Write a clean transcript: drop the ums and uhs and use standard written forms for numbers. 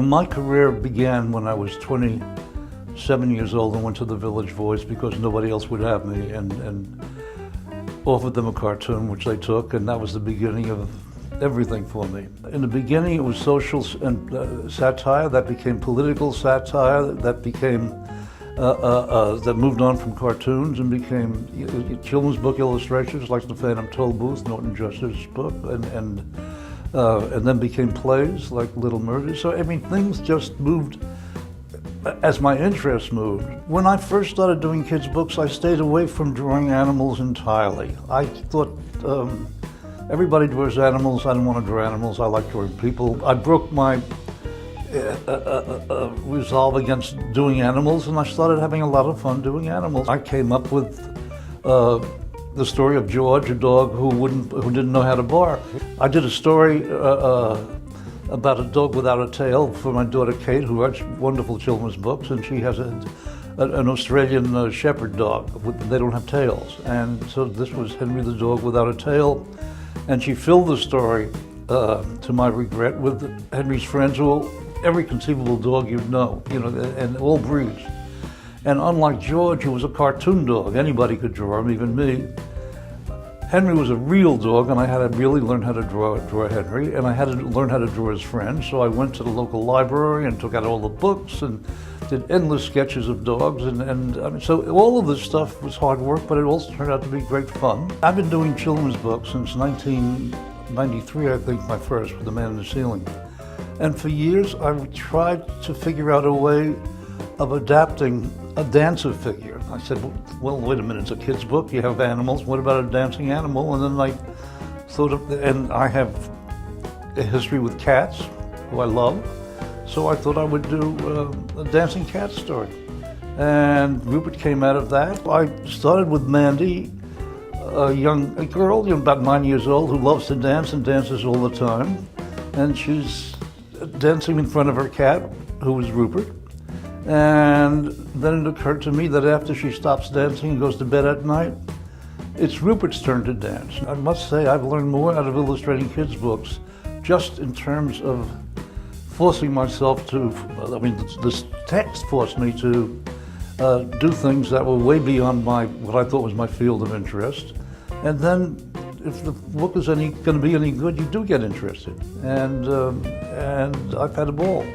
my career began when I was 27 years old and went to the Village Voice because nobody else would have me, and offered them a cartoon, which they took, and that was the beginning of everything for me. In the beginning, it was social and satire. That became political satire. That became that moved on from cartoons and became children's book illustrations, like the Phantom Tollbooth, Norton Justice's book, and then became plays like Little Murders. So I mean, things just moved as my interests moved. When I first started doing kids' books, I stayed away from drawing animals entirely. I thought everybody draws animals. I didn't want to draw animals. I like drawing people. I broke my resolve against doing animals, and I started having a lot of fun doing animals. I came up with the story of George, a dog who didn't know how to bark. I did a story about a dog without a tail for my daughter Kate, who writes wonderful children's books, and she has an Australian shepherd dog. They don't have tails, and so this was Henry the dog without a tail, and she filled the story, to my regret, with Henry's friends, who every conceivable dog you'd know, and all breeds. And unlike George, who was a cartoon dog, anybody could draw him, even me, Henry was a real dog, and I had to really learn how to draw Henry, and I had to learn how to draw his friends. So I went to the local library and took out all the books and did endless sketches of dogs, and I mean, so all of this stuff was hard work, but it also turned out to be great fun. I've been doing children's books since 1993, I think, my first, with The Man in the Ceiling. And for years, I've tried to figure out a way of adapting a dancer figure. I said, well, wait a minute, it's a kid's book, you have animals, what about a dancing animal? And then I thought of, and I have a history with cats, who I love, so I thought I would do a dancing cat story. And Rupert came out of that. I started with Mandy, a girl, about 9 years old, who loves to dance and dances all the time. And she's dancing in front of her cat, who is Rupert. And then it occurred to me that after she stops dancing and goes to bed at night, it's Rupert's turn to dance. I must say I've learned more out of illustrating kids' books, just in terms of forcing myself to, this text forced me to do things that were way beyond what I thought was my field of interest. And then if the book is going to be any good, you do get interested. And I've had a ball.